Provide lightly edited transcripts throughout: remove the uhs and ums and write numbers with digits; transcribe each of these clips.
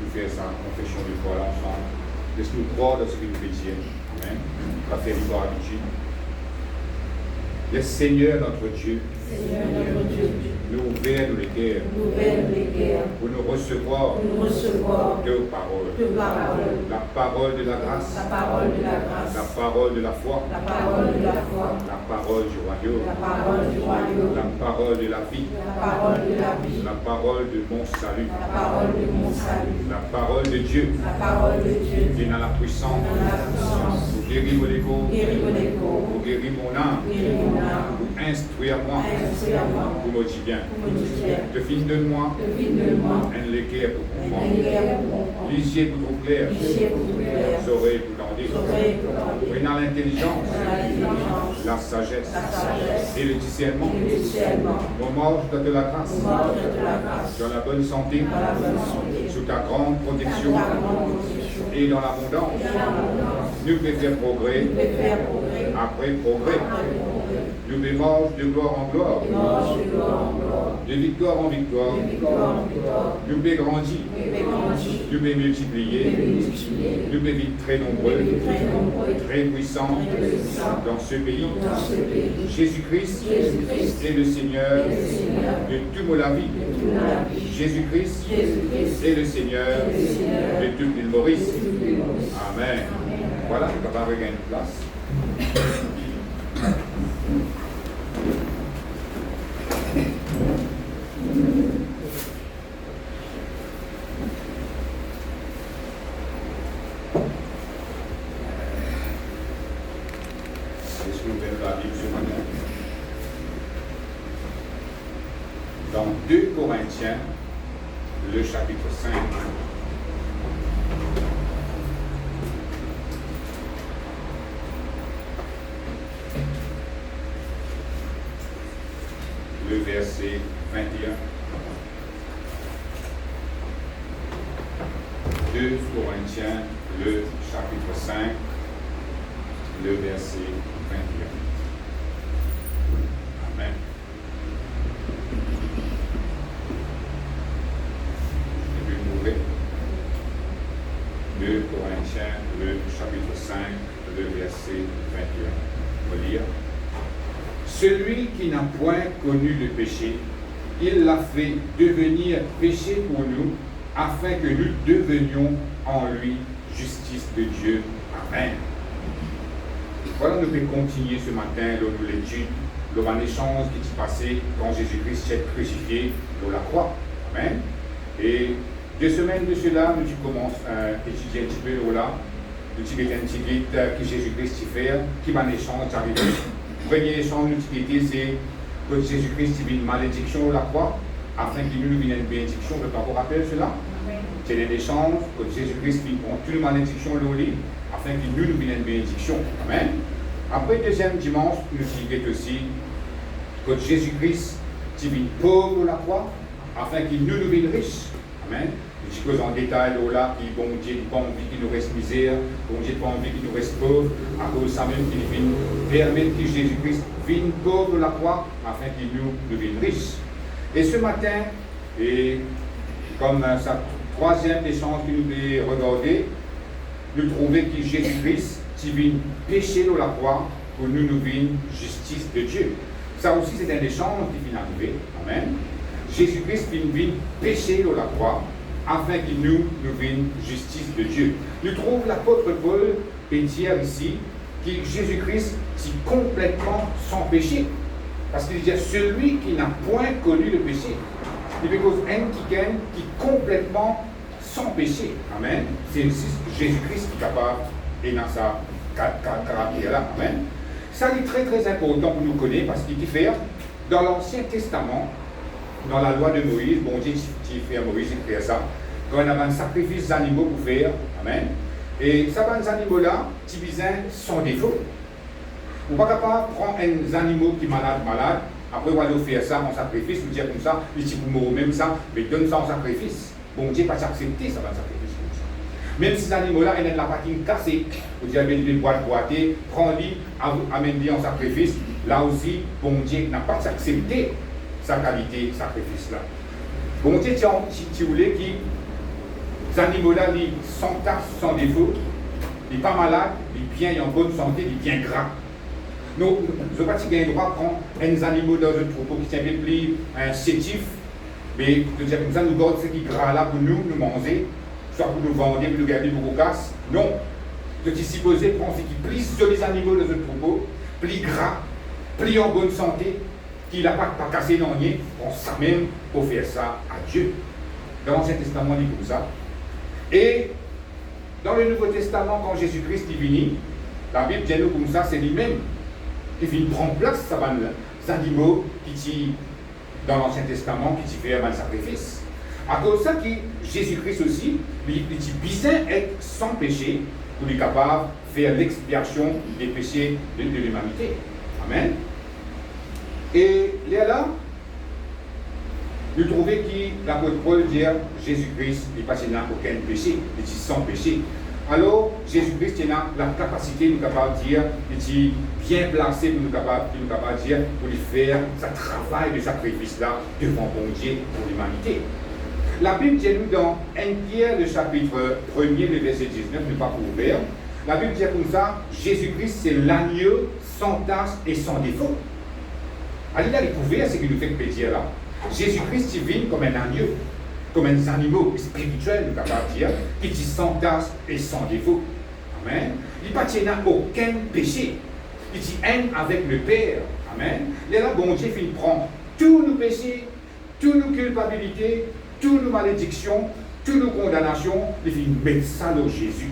nous faire sa confession de foi ensemble. Laisse-nous croire dans ce que nous faisons. Amen. On va faire l'histoire habitude. Le Seigneur notre Dieu, nous ouvrir les cœurs pour nous recevoir deux paroles. La parole de la grâce, la parole de la foi, la parole du royaume, la parole de la vie, la parole de mon salut, la parole de Dieu qui est dans la puissance pour guérir mon égo, pour guérir mon âme, pour instruire moi, pour me dire bien. De fin de moi, un léguer pour moi. Lisier pour trop clair, oreilles pour grandir. Oui, dans l'intelligence, la sagesse et le discernement. Mon mange de la grâce, dans la bonne santé, sous ta grande protection et dans l'abondance. Nous pouvons faire progrès après progrès. Nous démarche de gloire en gloire, de victoire en victoire. Nous pouvons grandir, nous pouvons multiplier, nous pouvons vivre très nombreux, très puissants dans ce pays. Jésus-Christ est le Seigneur de toute la vie. Jésus-Christ est le Seigneur de toute l'île Maurice. Amen. Voilà, nous pouvons regagner une place. Est-ce que vous avez la Bible ce matin? Dans 2 Corinthiens, le chapitre 5. Le verset 21. 2 Corinthiens, le chapitre 5, le verset 21. Amen. Je vais m'ouvrir. 2 Corinthiens, le chapitre 5, le verset 21. On va lire. Celui qui n'a point connu le péché, il l'a fait devenir péché pour nous, afin que nous devenions en lui justice de Dieu. Amen. Voilà, nous pouvons continuer ce matin dans l'étude, dans l'échange qui s'est passé quand Jésus-Christ s'est crucifié dans la croix. Amen. Et 2 semaines de cela, nous commençons à étudier un petit peu là, nous avons un petit guide que Jésus-Christ fait, qui va l'échange arrivé. Le premier échange d'utilité, c'est que Jésus-Christ a une malédiction à la croix, afin qu'il nous vienne une bénédiction. Vous vous rappelez cela? C'est un échange que Jésus-Christ prend toute une malédiction au lit, afin qu'il nous vienne une bénédiction. Amen. Après, deuxième dimanche, nous disons aussi que Jésus-Christ a une pauvre à la croix, afin qu'il nous vienne riche. Amen. Je dis en détail là, qui bon Dieu n'a pas envie qu'il nous reste misère, bon Dieu n'a pas envie qu'il nous reste pauvre, à cause de ça même qu'il vienne permettre que Jésus-Christ vienne pauvre de la croix, afin qu'il nous vienne riche. Et ce matin, et comme sa troisième échange que nous devons regarder, nous trouvons que Jésus-Christ vient pécher de la croix pour nous vienne justice de Dieu. Ça aussi, c'est un échange qui vient arriver. Amen. Jésus-Christ vient pécher de la croix, afin qu'il nous vienne justice de Dieu. Nous trouvons l'apôtre Paul dire ici que Jésus-Christ est complètement sans péché. Parce qu'il dit celui qui n'a point connu le péché. Il veut cause un qui est complètement sans péché. Amen. C'est Jésus-Christ qui est capable et dans sa caractère-là. Amen. Ça est très très important pour nous connaître parce qu'il fait dans l'Ancien Testament, dans la loi de Moïse, bon Dieu qui fait Moïse, il fait ça. Quand on a un sacrifice d'animaux pour faire, amen. Et ces animaux-là, qui visent sans défaut. On n'est pas capable de prendre un animal qui est malade, après on va faire ça en sacrifice, on dit comme ça, il dit pour mourir même ça, mais donne ça en sacrifice. Bon Dieu pas accepter ça va sacrifice comme ça. Même si ces animaux-là, ils ont la patine cassée, on dit amène les boîtes boitées, prends-les, amène-les en sacrifice. Là aussi, bon Dieu n'a pas accepté sa qualité sacrifice là. Bon Dieu, tu voulais animaux-là, ils sont sans tache, sans défaut, ils ne sont pas malades, ils sont bien en bonne santé, ils sont bien gras. Nous, je ne sais pas si vous avez le droit de prendre un animal dans un troupeau qui tient plus sétif, mais de dire comme ça, nous gardons ce qui est gras là pour nous manger, soit pour nous vendre, pour nous garder pour nous casser. Non. Ce qui est supposé prendre ce qui est plus jolis animaux dans un troupeau, plus gras, plus en bonne santé, qui n'a pas cassé dans rien, on ça même pour faire ça à Dieu. Dans l'Ancien Testament, on dit comme ça. Et dans le Nouveau Testament, quand Jésus-Christ est venu, la Bible dit nous comme ça, c'est lui-même qui vient prendre place, ça va les animaux qui dans l'Ancien Testament, qui fait un sacrifice. À cause de ça, Jésus-Christ aussi, il besoin d'être sans péché pour être capable de faire l'expiation des péchés de l'humanité. Amen. Et là, nous trouvons que l'apôtre Paul dit Jésus-Christ n'est pas aucun péché, il est sans péché. Alors, Jésus-Christ a la capacité, nous capable de dire, il est bien placé pour nous capable de dire, pour lui faire ce travail de sacrifice-là devant bon Dieu pour l'humanité. La Bible dit nous dans 1 Pierre, le chapitre 1er, le verset 19, ne pas ouvert. La Bible dit comme ça, Jésus-Christ c'est l'agneau sans tache et sans défaut. Allez là, découvrir ce qui nous fait plaisir là. Jésus-Christ il vient comme un agneau, comme un animal spirituel, nous capable de dire, qui dit sans tache et sans défaut. Amen. Il n'a aucun péché. Il dit un avec le Père. Amen. Et là, bon Dieu prend tous nos péchés, toutes nos culpabilités, toutes nos malédictions, toutes nos condamnations, il met ça dans Jésus.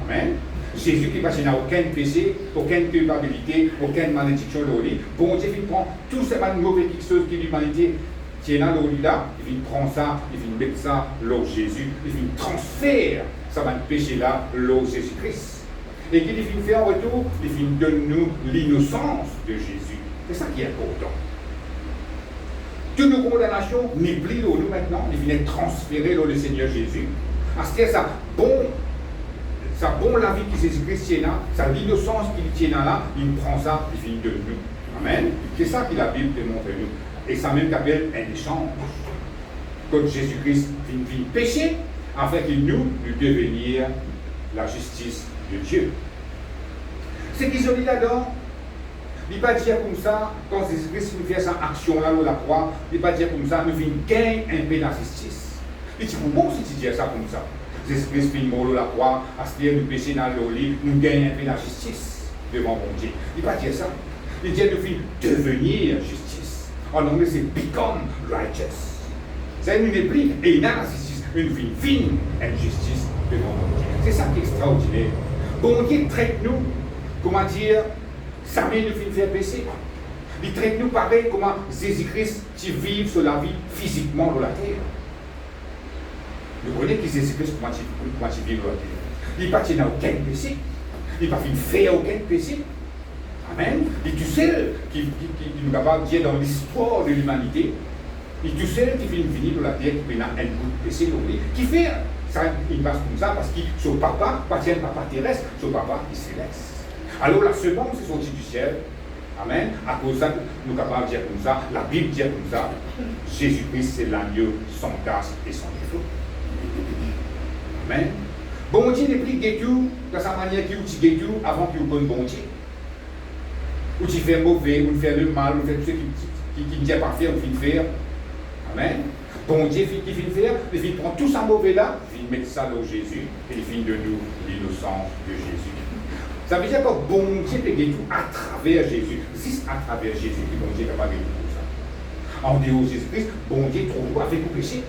Amen. Jésus qui n'a aucun péché, aucune culpabilité, aucune malédiction dans lui. Bon Dieu prend toutes ces mauvaises choses qui l'humanité tient dans lui là, il prend ça, il met ça dans Jésus, il transfère ça péché là dans Jésus-Christ. Et qu'il fait en retour, il donne nous l'innocence de Jésus. C'est ça qui est important. Toutes nos condamnations n'est plus dans nous maintenant, il vient transférer dans le Seigneur Jésus. Parce que ça bon la vie que Jésus-Christ tient là, ça l'innocence qu'il tient là, il prend ça, il vient de nous. Amen. C'est ça que la Bible démontre nous. Et ça même s'appelle un échange. Quand Jésus-Christ vient pécher, afin qu'il nous devenir la justice de Dieu. Ce qu'ils ont dit là-dedans, il ne va pas dire comme ça, quand Jésus-Christ nous fait cette action-là où la croix, il ne va pas dire comme ça, nous venons gagner un peu la justice. Il dit, bon, si tu dis ça comme ça, Jésus-Christ finit mort la croix, à ce que nous péchons dans le lit, nous gagnons un peu la justice devant mon Dieu. Il ne va pas dire ça. Il dit, nous venons devenir justice. En anglais, c'est become righteous. Ça nous n'est plus, et il a la justice, mais nous venons vivre une justice devant mon Dieu. C'est ça qui est extraordinaire. Bon Dieu traite nous, comment dire, ça mène nous faire pécher. Il traite nous pareil comment Jésus-Christ vit sur la vie physiquement dans la terre. Vous connaissez que Jésus-Christ comment il vit dans la terre. Il ne n'a aucun péché. Il ne fait aucun péché. Amen. Il est tout seul qui nous capable de dire dans l'histoire de l'humanité. Il est tout seul qui vient venir dans la terre qui a un bout de péché dans lui. Qui fait ça, il passe comme ça parce que son papa, pas un papa terrestre, son papa est céleste. Alors la seconde, c'est sorti du ciel. Amen. À cause de ça, nous sommes capables de dire comme ça, la Bible dit comme ça, Jésus-Christ c'est l'agneau sans tache et sans défaut. Amen. Bon Dieu n'est plus guettou de sa manière qu'il utilise guettou avant qu'il donne bon Dieu. Ou tu fais mauvais, ou tu fais le mal, ou tu fais tout ce qui ne dit pas faire, ou tu faire. Amen. Bon Dieu qui finit faire, il prend tout ça mauvais là, il met ça dans Jésus, et il finit de nous l'innocence de Jésus. Ça veut dire que bon Dieu peut guérir tout à travers Jésus. Juste à travers Jésus que bon Dieu est capable de guérir tout ça. En dehors de Jésus-Christ, bon Dieu trouve avec vous péché.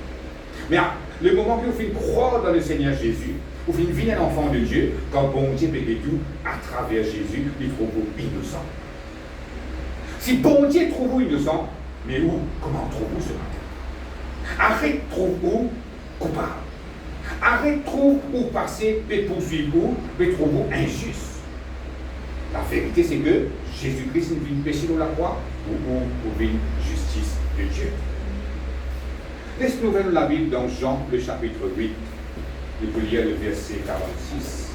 Mais le moment que vous finissez croire dans le Seigneur Jésus, vous finissez vivre un enfant de Dieu, quand bon Dieu peut guérir tout à travers Jésus, il trouve vous innocent. Si bon Dieu trouve vous innocent, mais où? Comment trouve-vous ce matin? Arrête, trouve-vous coupable. Arrête, trouve-vous passer, et poursuivre vous, mais trouve-vous injuste. La vérité, c'est que Jésus-Christ nous vient pécher dans la croix pour une justice de Dieu. Laisse-nous ouvrir la Bible dans Jean, le chapitre 8. Nous pouvons lire le verset 46.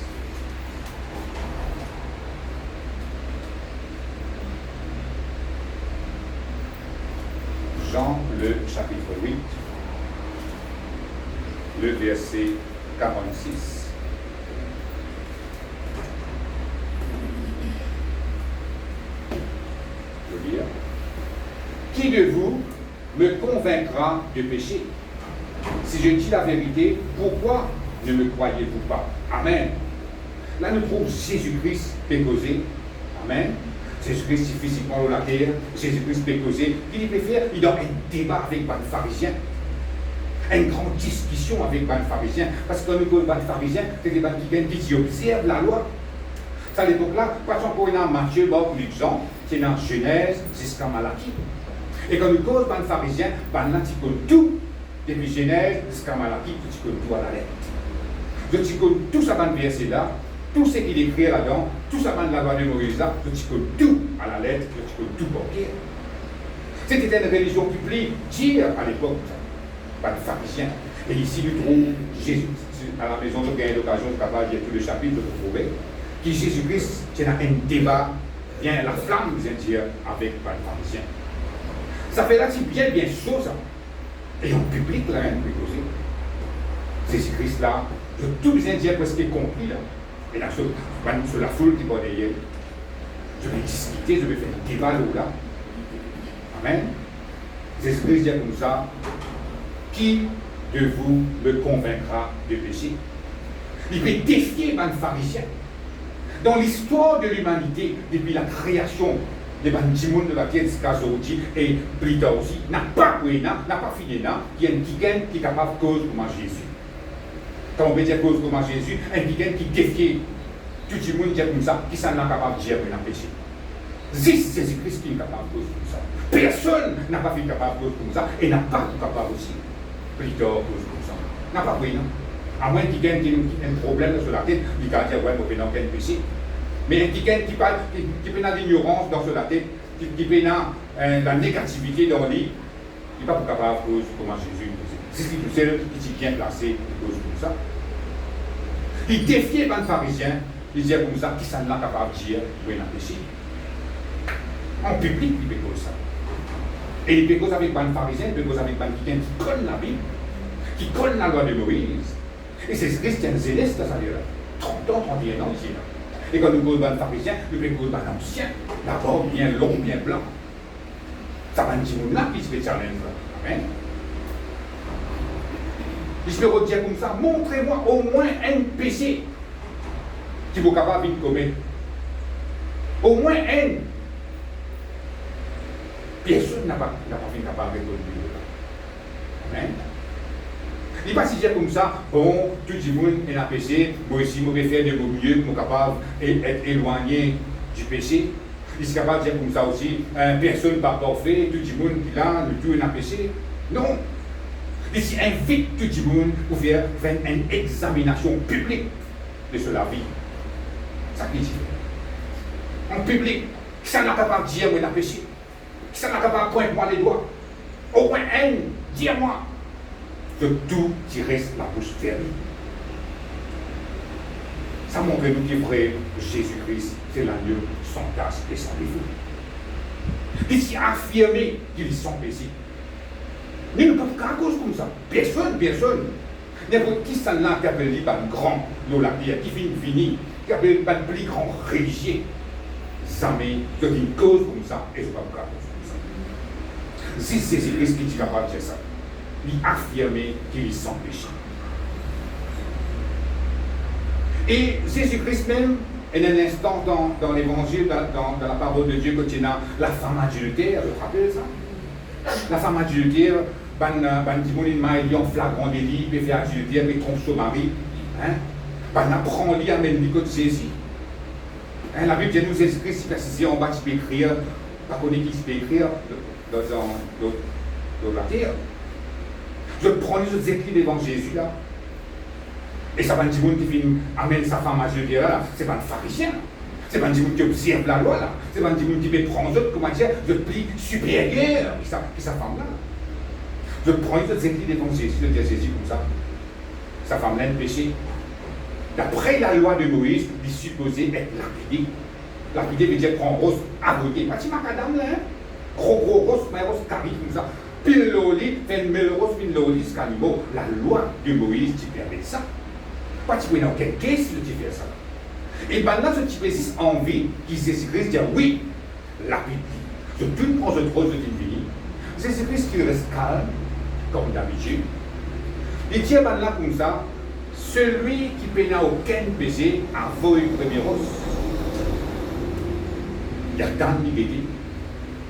Jean, le chapitre 8, le verset 46. Je veux dire, qui de vous me convaincra de péché? Si je dis la vérité, pourquoi ne me croyez-vous pas? Amen. Là, nous trouvons Jésus-Christ pécausé. Amen. Jésus-Christ physiquement sur la terre. Jésus-Christ pécausé. Il peut faire, il a un débat avec les pharisiens. Une grande discussion avec les pharisiens. Parce que quand nous parlons des pharisiens, c'est des gens qui observent la loi. À l'époque-là, par exemple, pour Matthieu, Luc, Jean, c'est dans Genèse jusqu'à Malachie. Et quand nous causons les pharisiens, ils connaissent tout. Depuis Genèse jusqu'à Malachie, ils connaissent tout à la lettre. Je connais tout ça dans le verset là, tout ce qu'il écrit là-dedans, tout ça dans la loi de Moïse là, je connais tout à la lettre, je connais tout pour Pierre. C'était une religion publique, dire à l'époque, pas de pharisiens. Et ici, nous trouvons Jésus, à la maison, nous avons l'occasion de capable de lire tout le chapitre pour trouver, que Jésus-Christ, c'est un débat, bien la flamme, vous allez dire, avec les pharisiens. Ça fait là, c'est bien chaud, ça. Et en public, là, même, Jésus-Christ, là, tout les Indiens presque compris, là. Et là, sur la foule qui va derrière, je vais discuter, je vais faire un débat, là. Amen. Jésus-Christ dit comme ça, qui de vous me convaincra de péché? Il peut défier les pharisiens. Dans l'histoire de l'humanité, depuis la création des bandimons de la terre jusqu'à aujourd'hui, et plus tard aussi, n'a pas fini, il y a un quelqu'un qui est capable de cause comme Jésus. Quand on veut dire cause comme Jésus, un quelqu'un qui défie tout le monde dit comme ça, qui s'en est capable de dire qu'il a péché. C'est Jésus-Christ qui est capable de cause comme ça. Personne n'a pas fait capable de cause comme ça, et n'a pas été capable aussi. Plus tard, cause comme ça. N'a pas pris, non? À moins qu'il y ait un problème sur la tête, il va dire, ouais, moi, je n'ai péché. Mais quelqu'un qui parle, qui peut dans l'ignorance dans la tête, qui peut dans la négativité dans lui, il n'est pas capable de cause comme Jésus. C'est tout seul qui est bien placé pour cause comme ça. Il défiait les pharisiens, il disait comme ça, qui s'en est capable de dire, oui, il a péché. En public, il peut cause ça. Et il peut cause avec les pharisiens, il peut cause avec quelqu'un qui connaît la Bible, qui connaît la loi de Moïse. Et c'est ce Christian Zéleste, ça veut dire 30 ans, 31 ans ici. Là. Et quand nous causons les pharisiens, nous pouvons causer les anciens, d'abord bien long, bien blanc. Ça va dire là qui se fait challenge. Amen. Je peux redire comme ça, montrez-moi au moins un péché qui vous capable de commettre. Au moins un. Personne n'a pas fait capable de répondre. Amen. Il n'est pas si dire comme ça, bon, tout le monde est un péché, moi aussi, je vais faire de mon mieux pour capable d'être éloigné du péché. Il est capable de dire comme ça aussi, personne n'est pas parfait, tout le monde qui là, le tout est un péché. Non. Il invite tout le monde pour faire une examination publique de la vie. Ça qui dit. En public, qui s'en est capable de dire, moi, il a péché. Qui s'en est capable de pointer moi les doigts. Au moins un, dis-moi. Que tout qui reste la bouche fermée. Ça montre nous que vrai Jésus-Christ, c'est l'agneau sans tache et sans défaut. Il s'est affirmé qu'ils sont péchés. Mais nous ne pouvons pas cause comme ça. Personne. N'importe qui s'en a qui appelle un grand Lolapia, qui finit, qui appelle un plus grand religieux. Jamais, qui une cause comme ça, et je ne peux pas cause comme ça. Si c'est Jésus-Christ qui dit capable de dire ça, il affirmait qu'ils sont péchés. Et Jésus-Christ même, en un instant dans l'évangile, dans la parole de Dieu, quand il y a la femme adultère, je te rappelle ça? La femme adultère, il y a un flagrant délit, il fait adultère, il trompe son mari. On apprend à lire même du Jésus. La Bible dit nous Jésus-Christ, si en bas, tu peux écrire, pas qu'on est qui se peut écrire dans la terre. Je prends les écrits devant Jésus là. Et ça va dire qui amène sa femme à Jésus là, c'est pas un pharisien. C'est pas un qui observe la loi là. C'est pas un qui peut prendre comment dire, de pli supérieur qui sa femme là. Je prends les écrits devant Jésus, je dis à Jésus comme ça. Sa femme là a péché. D'après la loi de Moïse, il est supposé être lapidé. Lapidé veut dire prendre rose, abrogué. Pas si macadam là, hein? Gros rose, mais rose carré comme ça. Pile loli, fait une rose, pile loli, la loi de Moïse qui permet ça. Pas tu n'as aucun caisse de faire ça. Et maintenant, ce type existe envie qui Jésus-Christ dit oui, la Bible. Je tout prends je trouve de fini. Jésus-Christ qui reste calme, comme d'habitude. Il dit maintenant comme ça, celui qui n'a aucun péché a volé le premier os. Il y a tant de dit,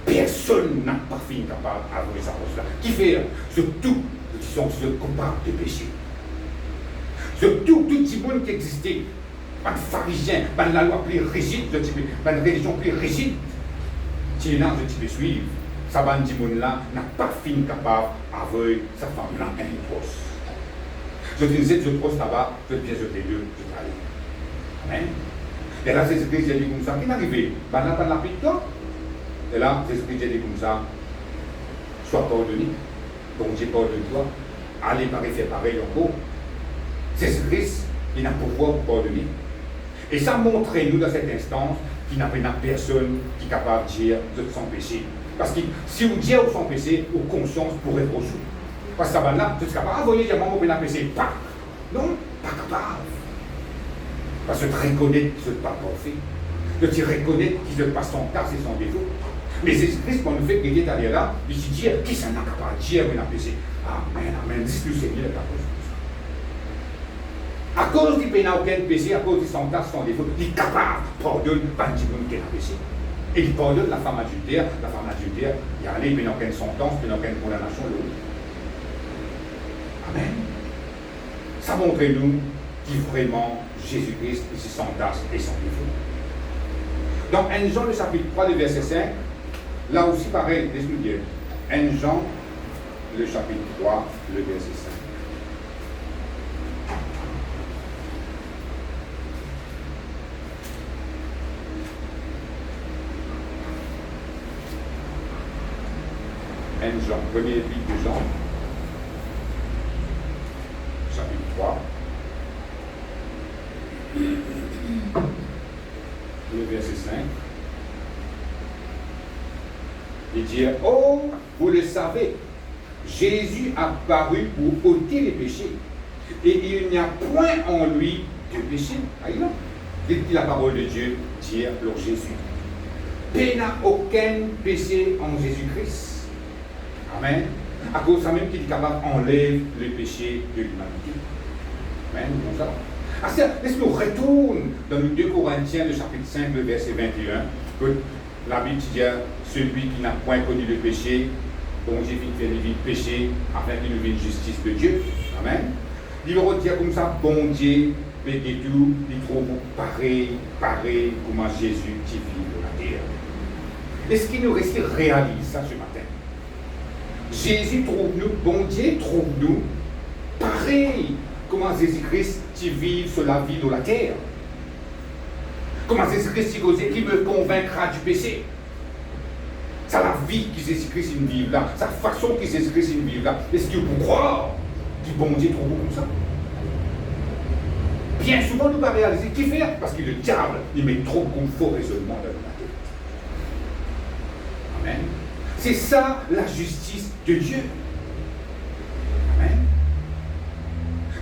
personne n'a pas fini capable d'avouer sa chose là. Qui fait surtout qui sont ceux coupables de péché. Surtout tout le monde qui existait, pas de pharisiens, pas de la loi plus rigide, pas de religion plus rigide. Si les gens de suivre, ça va dire là n'a pas fini capable d'avouer sa femme là un poste. Je disais, je pose là-bas, je viens jeter deux, je travaille. Amen. Et là, Jésus-Christ a dit comme ça, qui est arrivé? Ben là, pas de la pite. Et là, Jésus-Christ a dit comme ça, sois pardonné, donc j'ai pardonné-toi, allez pareil, faire pareil encore. Jésus-Christ, il a pouvoir pour pardonner. Et ça montre nous dans cette instance qu'il n'y a personne qui est capable de dire de son péché. Parce que si vous dites son péché, vos conscience pourrait être reçue. Parce que ça va là, tu es capable d'envoyer dire maman pour péché. Pas. Non, pas capable. Parce que tu reconnais que ce n'est pas parfait. Que tu reconnais qu'il ne passe son cas, c'est son défaut. Mais Jésus-Christ, quand nous fait qu'il est allé là, il se dit qui s'en a capable de dire qu'il a péché. Amen, amen. Dis-le Seigneur, la cause. À cause qu'il n'a aucun péché, à cause de son cas, son défaut, il est capable de pardonner pas du monde qui a péché. Et il pardonne la femme adultère, il y a allé, il n'a aucune sentence, il n'a aucune condamnation. Amen. Ça montre nous qui vraiment Jésus-Christ est sans tache et sans défaut. Dans 1 Jean, le chapitre 3, le verset 5, là aussi pareil, laisse-nous dire. 1 Jean, le chapitre 3, le verset 5. Jean, premier épître de Jean, chapitre 3, le verset 5. Il dit, oh, vous le savez, Jésus a paru pour ôter les péchés, et il n'y a point en lui de péché. Aïe, dit la parole de Dieu, dit alors Jésus. Il n'a aucun péché en Jésus-Christ. Amen. À cause de ça même qu'il est capable d'enlever le péché de l'humanité. Amen. Comme ça. Alors, laisse-nous retourner dans le 2 Corinthiens, le chapitre 5, le verset 21, que la Bible dit celui qui n'a point connu le péché, dont j'ai vite fait le péché, afin qu'il nous vienne justice de Dieu. Amen. Il va dire comme ça, bon Dieu, mais tout, il trouve pareil, comme Jésus qui vit de la terre. Est-ce qu'il nous reste réalise ça ce matin? Jésus trouve-nous, bon Dieu trouve-nous, pareil comment Jésus-Christ qui vit sur la vie de la terre. Comment Jésus-Christ qui me convaincra du péché. C'est la vie que Jésus-Christ vit là, sa façon que Jésus-Christ vit là. Est-ce que vous croire que bon Dieu trouve comme ça? Bien souvent, nous ne pouvons pas réaliser qui fait, parce que le diable, il met trop de faux raisonnement dans la tête. Amen. C'est ça la justice de Dieu. Amen.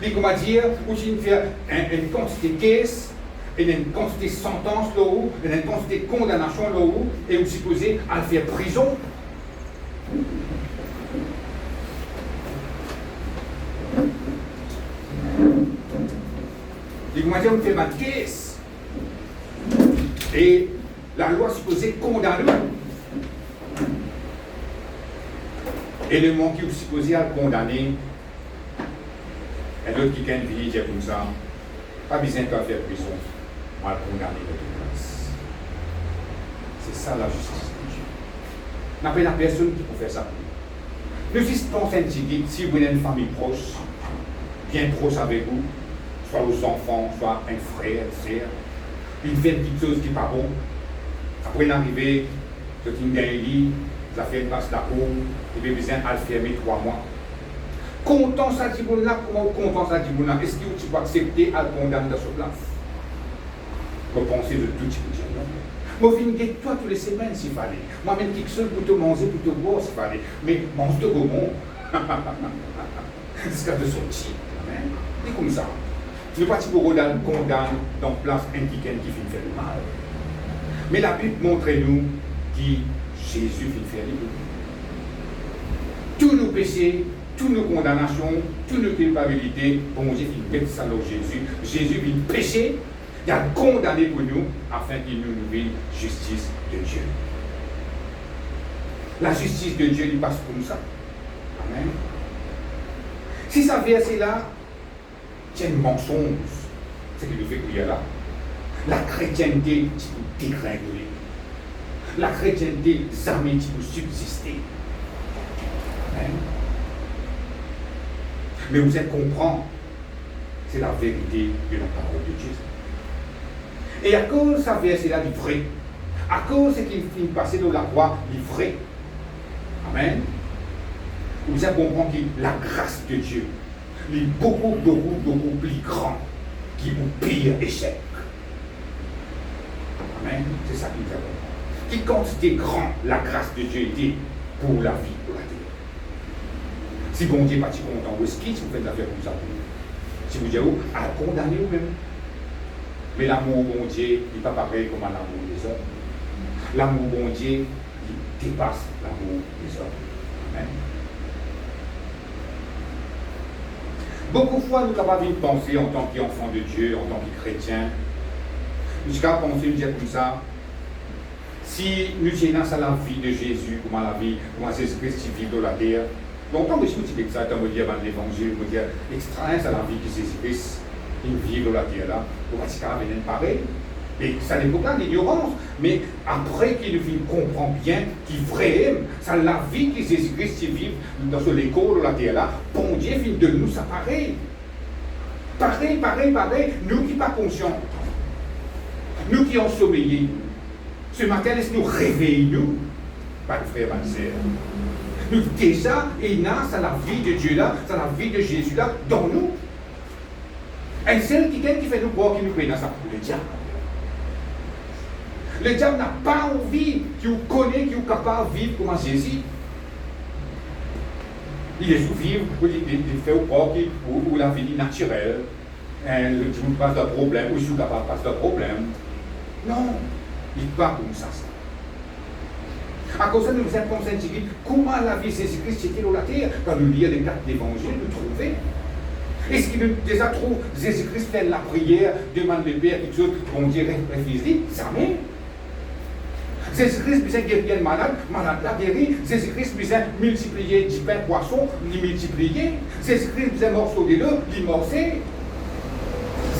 Et comment dire, où tu fais une quantité de caisse, une quantité de sentence là-haut, une quantité de condamnation là-haut, et vous supposez à faire prison. Et comment dire, on fait ma caisse. Et la loi supposée condamner. Et le monde qui est supposé à le condamner, et l'autre qui gagne vie, dit comme ça, pas besoin de faire prison, on va le condamner de toute place. C'est ça la justice de Dieu. Il n'y a pas personne qui peut faire ça pour nous. Ne faites pas s'indigner si vous avez une famille proche, bien proche avec vous, soit aux enfants, soit un frère, une sœur, il fait une petite chose qui n'est pas bon. Après l'arrivée, ce qui gagne lit, ça fait une passe la cour, il a besoin de le fermer 3 mois. Content ça dit bon là, comment content ça dit bon là? Est-ce que tu peux accepter à le condamner dans ce place? Vous pensez de tout, tu peux dire non. Moi, je viens toi toutes les semaines s'il fallait. Moi-même, quelque chose pour te manger, pour te boire s'il fallait. Mais mange de gaumont. Jusqu'à te sortir. Amen. C'est comme ça. Nous pas pour condamner dans place indiquée qui fait le mal. Mais la Bible montre-nous que Jésus fait le mal. Tous nos péchés, toutes nos condamnations, toutes nos culpabilités, bon Dieu fait mettre ça dans Jésus. Jésus vient pécher, il a condamné pour nous afin qu'il nous nouvelle justice de Dieu. La justice de Dieu lui passe comme ça. Amen. Si ça verset là, c'est un mensonge. C'est ce qui nous fait qu'il y a là. La chrétienté, tu peux dégringoler. La chrétienté, jamais tu peux subsister. Amen. Mais vous êtes comprendre, c'est la vérité de la parole de Dieu. Et à cause de ça verset là, du vrai. À cause de ce qui finit passer dans la croix, du vrai. Amen. Vous avez compris que la grâce de Dieu est beaucoup plus grande que mon pire échec. Amen. C'est ça que nous avons. Qui considère grand la grâce de Dieu était pour la vie, pour la terre. Si bon Dieu n'est pas content, où est-ce qu'il vous faites l'affaire comme ça? Si vous dites, à condamner vous-même. Mais l'amour bon Dieu n'est pas pareil comme l'amour des hommes. L'amour bon Dieu il dépasse l'amour des hommes. Amen. Beaucoup de fois, nous n'avons pas envie de penser en tant qu'enfant de Dieu, en tant que chrétien. Jusqu'à penser, nous dire comme ça, si nous tenons à la vie de Jésus, comment Jésus-Christ vit dans la terre, longtemps que je me dis que ça, quand je me dis avant l'évangile, je me dis, extraire à la vie de Jésus-Christ, il vit dans la terre là, pour que ça vienne pareil. Et ça n'est pas l'ignorance, mais après qu'il comprend bien qu'il vrai, ça la vie que Jésus-Christ vit dans l'école de la terre là, bon Dieu vient de nous, ça pareil. Pareil, nous qui pas conscients, nous qui ont sommeillé, ce matin, laisse-nous réveiller, nous, pas de frères, pas de sœurs. Nous déjà, il y a la vie de Dieu là, c'est la vie de Jésus là, dans nous. Et celle qui fait nous croire qu'il nous connaît, ça pour le diable. Le diable n'a pas envie qu'il connaisse, qu'il est capable de vivre comme Jésus. Il est sous vivre, il fait au corps ou la vie naturelle. Le diable passe de problème, ou je suis capable de passer de problème. Non, il n'est pas comme ça. À cause de nous sommes conscients comment la vie de Jésus-Christ était dans la terre. Quand nous lisons les cartes d'évangile, nous trouvons. Est-ce qu'il nous déjà trouve Jésus-Christ fait la prière, demande le Père, quelque chose, on dirait refusé? Jamais. Jésus-Christ besoin de guérir malade l'a guéri. Jésus-Christ besoin de multiplier du pain poisson, il multiplier. Jésus-Christ besoin de morceau de l'eau, il morceau.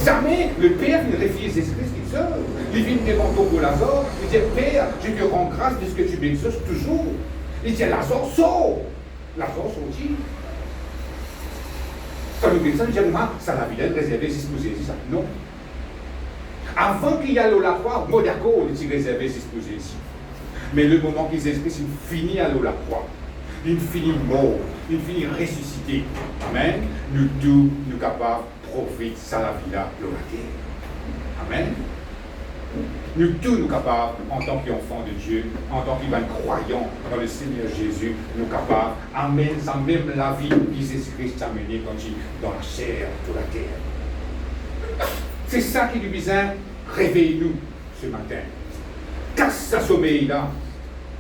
Jamais le Père ne refuse Jésus-Christ qui seul. Il vient devant ton Lazare, il dit Père, je te rends grâce de ce que tu m'exauces toujours. Il dit Lazare, sort. Lazare sortit. Quand nous disons généralement, ça la vilaine réservée juste pour Jésus. Non. Avant qu'il y ait la croix, moi d'accord, il est réservé juste pour Jésus. Mais le moment qu'il Jésus-Christ finit à la croix, il finit mort, il finit ressuscité. Amen. Nous tous, nous capables de profiter de la vie là, de la terre. Amen. Nous tous, nous capables, en tant qu'enfants de Dieu, en tant que croyants dans le Seigneur Jésus, nous capables d'amener même la vie que Jésus-Christ a menée dans la chair de la terre. C'est ça qui nous besoin, réveille-nous ce matin. Casse ce sommeil là,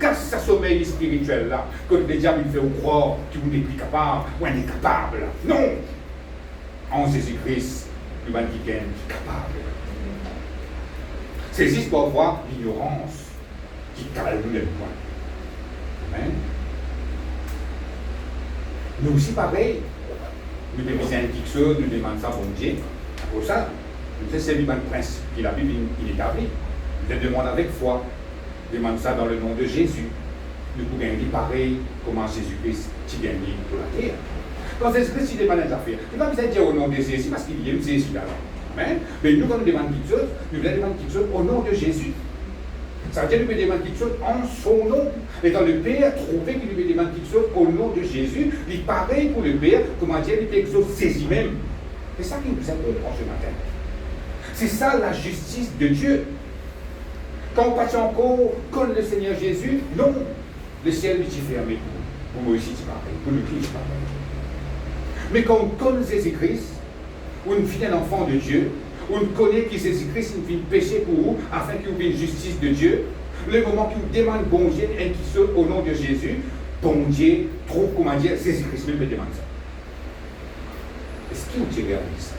casse ce sommeil spirituel là, que le diable il fait croire que vous n'êtes plus capable, ou on est capable. Non! En Jésus-Christ, nous sommes capables. C'est juste pour voir l'ignorance qui calme le point. Amen. Nous aussi, pareil, nous devons dire quelque chose, nous demandons ça bon Dieu. Pour ça, nous avons servi le principe qui la Bible il établit. Nous demandons avec foi, nous demandons ça dans le nom de Jésus. Nous pouvons dire pareil comment Jésus-Christ a gagné pour la terre. Quand Jésus-Christ demande des affaires, il ne va pas dire au nom de Jésus parce qu'il y a Jésus là. Amen. Mais nous, quand nous demandons quelque chose, nous voulons demander quelque chose au nom de Jésus. Ça veut dire que nous pouvons demander quelque chose en son nom. Et dans le Père, trouver que nous pouvons demander quelque chose au nom de Jésus, il est pareil pour le Père, comment dire, il peut quelque chose saisi même. C'est ça qui nous a compris ce matin. C'est ça la justice de Dieu. Quand on passe encore contre le Seigneur Jésus, non, le ciel est fermé. Pour moi aussi, c'est pareil. Pour nous tous, c'est pareil. Mais quand on connaît Jésus-Christ, ou une fidèle enfant de Dieu, ou une connaît que Jésus-Christ vient pécher pour vous, afin qu'il y ait une justice de Dieu, le moment qu'il vous demande bon Dieu, et qui soit au nom de Jésus, bon Dieu trouve comment dire, Jésus-Christ même me demande ça. Est-ce qu'il vous réalise ça?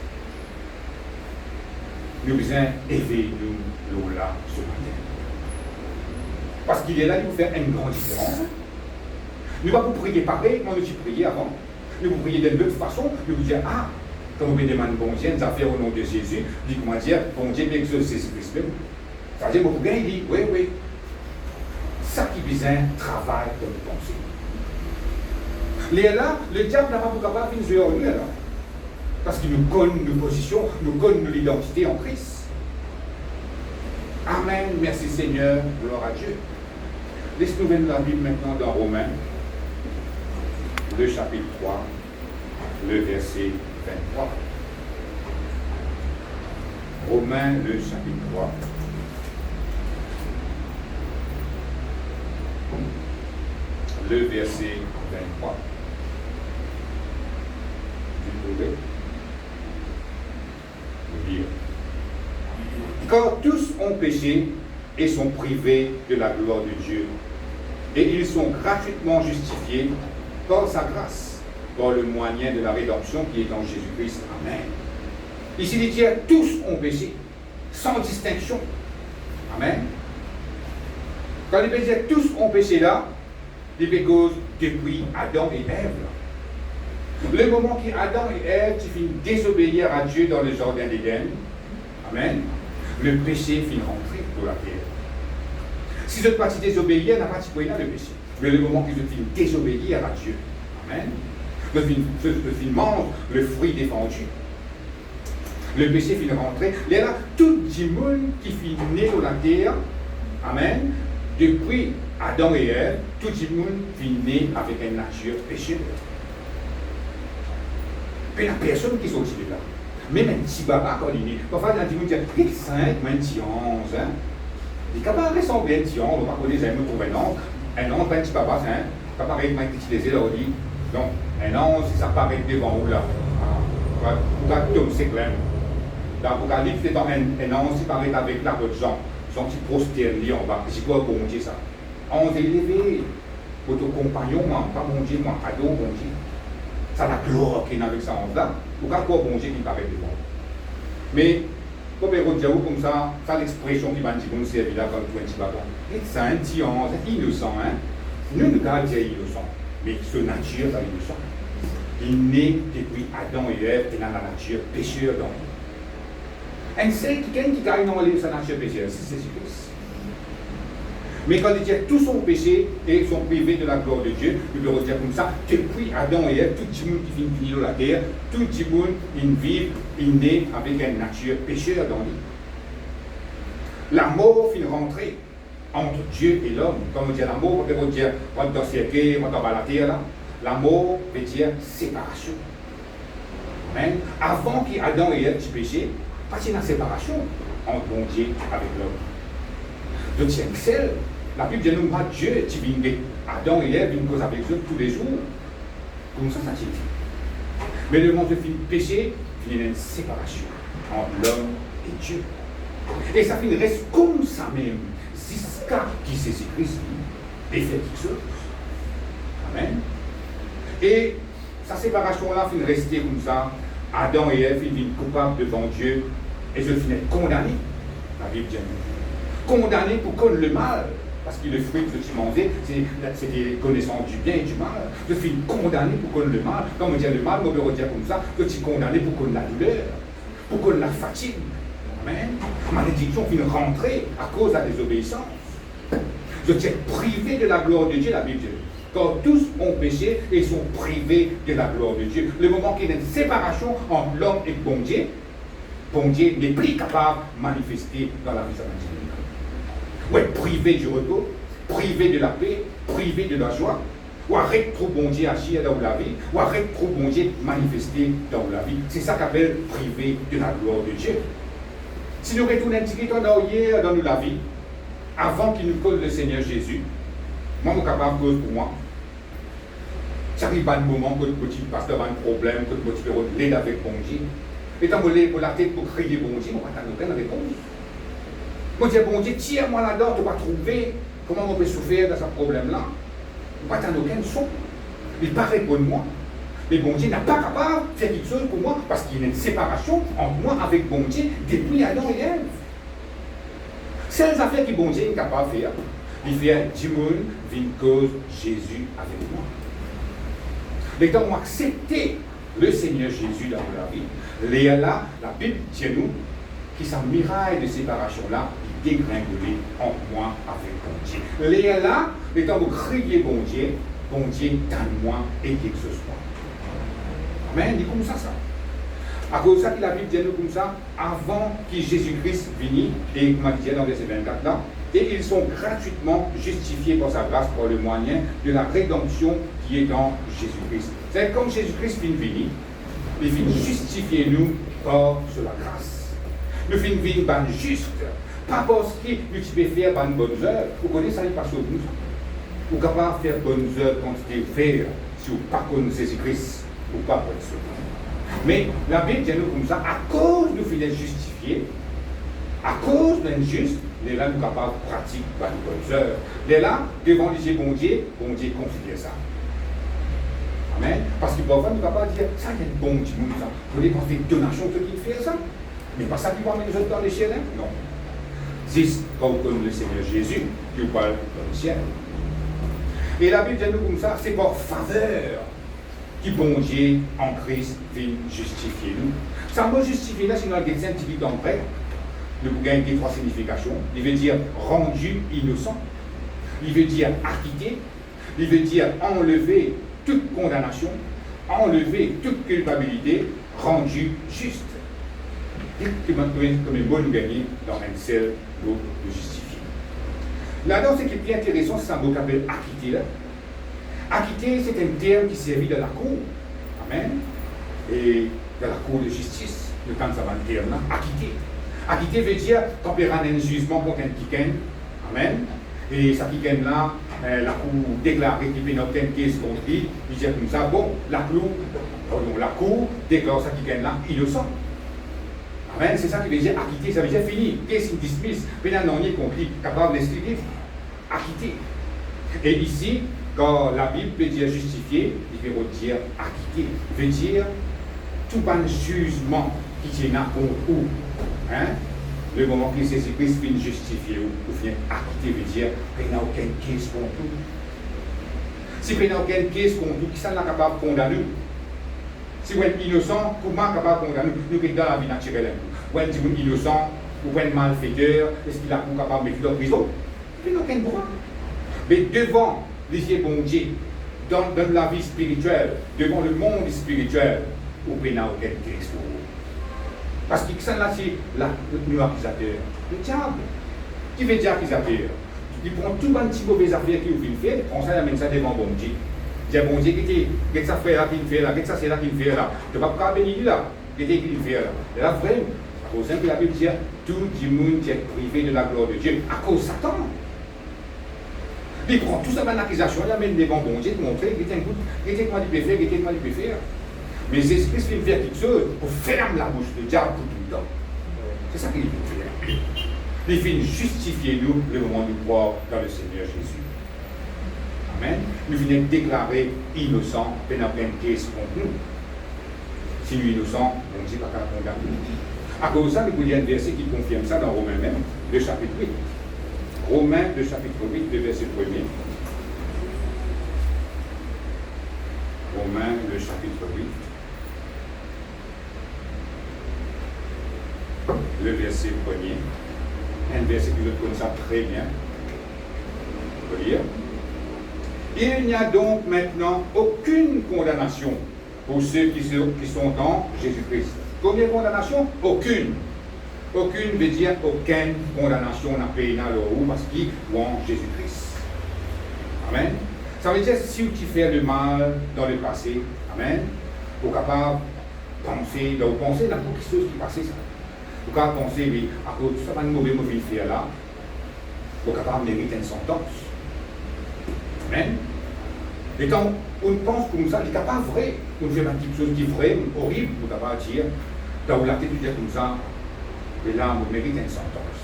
Nous besoin éveiller nous là ce matin. Parce qu'il est là, il vous fait une grande différence. Nous ne pouvons pas prier pareil, comme nous avons prié avant. Nous pouvons prier d'une autre façon, nous vous dire, ah, quand vous me demandez bon Dieu, nous avons fait au nom de Jésus, dit comment dire, bon Dieu m'exauce Jésus-Christ même. Ça veut dire, vous pouvez dire, oui, oui. Ça qui besoin travail dans nos pensées. Là, le diable n'a pas pour capable de jouer en nous, alors. Parce qu'il nous connaît nos positions, nous connaît notre identité en Christ. Amen. Merci Seigneur. Gloire à Dieu. Laisse-nous venir la Bible maintenant dans Romains, le chapitre 3, le verset 23. Romains, le chapitre 3. Le verset 23. Vous pouvez lire. Car tous ont péché et sont privés de la gloire de Dieu, et ils sont gratuitement justifiés par sa grâce, par le moyen de la rédemption qui est en Jésus-Christ. Amen. Ici, il dit tous ont péché, sans distinction. Amen. Quand il dit tous ont péché là, il fait cause depuis Adam et Ève. Le moment qu'Adam et Ève finissent désobéir à Dieu dans le jardin d'Éden, amen, le péché finit rentrer dans la terre. Si cette partie désobéir, n'a pas de le péché. Mais le moment qu'ils finissent désobéir à Dieu, amen, le fin mange le fruit défendu. Le péché finit rentrer. Il y a tout le monde qui finit né dans la terre, amen, depuis Adam et Ève, tout le monde finit né avec une nature pécheuse. Mais la personne qui sortit de là, même un petit baba quand il est, parfois il y a des gens qui disent 5, un petit 11, hein. Il est capable de ressembler à un petit 11, on va pas dire pour un 11, un petit baba, c'est un, ça paraît que un petit là, on dit, donc un 11, ça paraît devant vous là. Pour un tome, c'est clair. Dans l'Apocalypse, c'est dans un 11, il paraît avec la d'autres gens, son petit prosterné en bas, c'est quoi bon Dieu ça? 11 élevé, votre compagnon, pas bon Dieu, moi, ado, bon Dieu. Ça la gloire qui est avec ça en là, ou quoi bon Dieu qui paraît devant. Mais, comme on dit comme ça, ça l'expression qui m'a dit qu'on servir là comme tout un petit bâton. C'est un petit ange, c'est innocent, hein. Nous ne pouvons dire innocent, mais ce nature, c'est innocent. Il naît depuis Adam et Ève, et dans la nature pécheur dans lui. Un seul qui gagne dans sa nature pécheur, c'est Jésus-Christ. Mais quand il dit tous ont péché et sont privés de la gloire de Dieu, il peut dire comme ça, depuis Adam et Ève, tout le monde qui vit dans la terre, tout le monde vit, il naît avec une nature pécheur dans lui. La mort finit rentrer entre Dieu et l'homme. Quand on dit la mort, on peut dire, on va dans le cercueil, on va dans la terre là. La mort veut dire séparation. Amen. Avant qu'Adam et Ève péché, parce qu'il y a une séparation entre bon Dieu avec l'homme. Donc c'est excellent. La Bible dit nous, Dieu, qui vient Adam et Ève, une cause avec eux tous les jours. Comme ça dit. Mais le monde de péché, il y a une séparation entre l'homme et Dieu. Et ça finit reste comme ça même, jusqu'à qui Jésus-Christ et fait quelque chose. Amen. Et sa séparation-là finit rester comme ça. Adam et Ève, ils viennent coupables devant Dieu et je finis condamné. La Bible dit condamné pour connaître le mal. Parce que le fruit que tu mangeais, c'est des connaissances du bien et du mal. Je suis condamné pour connaître le mal. Quand on dit le mal, on peut dire comme ça, je suis condamné pour connaître la douleur, pour connaître la fatigue. Amen. Malédiction finit rentrer à cause de la désobéissance. Je suis privé de la gloire de Dieu, la Bible dit. Car tous ont péché et sont privés de la gloire de Dieu. Le moment qu'il y a une séparation entre l'homme et bon Dieu n'est plus capable de manifester dans la vie de la ou être privé du repos, privé de la paix, privé de la joie, ou arrête trop bon Dieu agir dans la vie, ou arrête trop bon Dieu manifester dans la vie. C'est ça qu'appelle privé de la gloire de Dieu. Si nous retournons un petit peu dans la vie, avant qu'il nous cause le Seigneur Jésus, moi, je suis capable de cause pour moi. Ça arrive à un moment que le petit pasteur a un problème, que le petit peut l'aide avec bon Dieu. Étant donné pour la tête pour crier bon Dieu, on va t'en aucune réponse. Moi, je dis bon Dieu, tire-moi là-dedans, tu vas trouver comment on peut souffrir de ce problème-là. On va t'en aucun son. Il pas répondre moi. Mais bon Dieu n'a pas capable de faire quelque chose pour moi parce qu'il y a une séparation entre moi avec bon Dieu depuis Adam et Ève. C'est les affaires que bon Dieu est capable de faire. Il fait du monde, une cause Jésus avec moi. Mais quand on accepte le Seigneur Jésus dans la vie, là, la Bible dit nous que sa miraille de séparation-là, il dégringolé entre moi avec bon Dieu. Là, quand vous criez bon Dieu, donne-moi et quelque chose soit. Amen, dit comme ça. À cause de ça que la Bible dit nous comme ça, avant que Jésus-Christ vienne, et comme on dit dans le verset 24 là, et ils sont gratuitement justifiés par sa grâce, par le moyen de la rédemption qui est dans Jésus-Christ. C'est comme Jésus-Christ vient venir, il vient justifier nous par la grâce. Nous venons ban juste, pas parce qu'il peut faire ban bonnes œuvres. Vous connaissez ça, il passe au bout. Vous êtes capable de faire bonnes œuvres quand vous faire si vous ne connaissez pas Jésus-Christ ou pas pour ça. Mais la Bible dit nous comme ça, à cause de nous finir justifiés, à cause d'un juste, nous sommes capables de pratiquer par les bonnes œuvres. Nous là, devant les bon Dieu considère ça. Amen. Parce que parfois, nous sommes capables de dire, ça il y a un bon Dieu, ça. Vous voulez qu'on fait donation ceux qui font ça? Mais pas ça qui va mettre les autres dans les ciels, hein? Non. C'est quand vous connaissez le Seigneur Jésus, qui vous parle dans le ciel. Et la Bible dit nous comme ça, c'est par faveur qui bon Dieu en Christ vient justifier nous. Ça mot justifier là, c'est dans le grec scientifique en grec. Nous pouvons gagner trois significations. Il veut dire rendu innocent. Il veut dire acquitté. Il veut dire enlever toute condamnation, enlever toute culpabilité, rendu juste. Comme un mot nous gagner dans un seul mot de justifier. Là-dedans, ce qui est bien intéressant, c'est un mot qu'on appelle acquitté là. Acquitté, c'est un terme qui servit de la cour. Amen. Et de la cour de justice. Le temps ça va le terme là. Acquitté. Acquitté veut dire quand il y a un jugement contre un quiquin. Amen. Et ce quiquin là, la cour déclare qu'il peut n'obtenir une case contre lui. Il dit comme ça, bon, la cour déclare ce quiquin là innocent. Amen. C'est ça qui veut dire acquitté. Ça veut dire fini. Case in dismiss. Pénal non contre lui, capable d'expliquer. Acquitté. Et ici, quand la Bible peut dire justifié, il veut dire acquitté. Il veut dire tout un jugement qui tient contre vous. Hein? Le moment que Jésus-Christ vient justifier ou vient acquitter, veut dire qu'il n'y a aucune case contre vous. Si il n'y a aucune case contre vous, qui sont capable de condamner? Si vous êtes innocent, comment capable de condamner? Nous sommes dans la vie naturelle. Vous êtes innocent, vous êtes malfaiteur, est-ce qu'il a capable de mettre en prison? Il n'y a aucun droit. Mais devant les bon Dieu, dans la vie spirituelle, devant le monde spirituel, vous n'avez aucun case pour vous. Parce que ça là, c'est l'accusateur. Le diable. Qui veut dire accusateur? Il prend tout un petit mauvais affaire qu'il veut faire, il prend ça et amène ça devant bon Dieu. Il dit bon Dieu, qu'est-ce que ça fait là qu'il fait là? Qu'est-ce que ça c'est là qu'il fait là? Tu ne vas pas bénir là. Qu'est-ce qu'il fait là? Et là, vraiment, à cause que la Bible dit tout le monde est privé de la gloire de Dieu. À cause de Satan. Il prend tout ça dans l'accusation, il amène devant bon Dieu, pour montrer qu'il était quoi il peut faire, qu'il était quoi il peut faire. Mais Jésus-Christ veut faire quelque chose pour fermer la bouche du diable pour tout le temps. C'est ça qu'il veut faire. Il vient justifier nous le moment où nous croire dans le Seigneur Jésus. Amen. Nous venons déclarer innocent, mais n'a pas une case contre nous. Si nous sommes innocents, bon Dieu n'a pas condamner nous. À cause de ça, il y a un verset qui confirme ça dans Romains même, le chapitre 8. Romains, le chapitre 8, le verset 1er. Romains, le chapitre 8. Le verset 1er. Un verset que je connais ça très bien. Je peux lire. Il n'y a donc maintenant aucune condamnation pour ceux qui sont en Jésus-Christ. Combien de condamnation? Aucune. Aucune veut dire aucune condamnation n'a payé dans le haut parce qu'ils sont en Jésus-Christ. Amen. Ça veut dire si tu fais le mal dans le passé, amen, vous êtes capable de penser dans quelque chose qui passait ça. Vous êtes capable de penser, oui, à cause de ça, un mauvais faire là, vous êtes capable de mériter une sentence. Amen. Et quand on pense comme ça, il n'est pas vrai. On fait quelque chose qui est vrai, horrible, vous êtes capable de dire, Dans la tête, tu dis comme ça, et là, on mérite une sentence.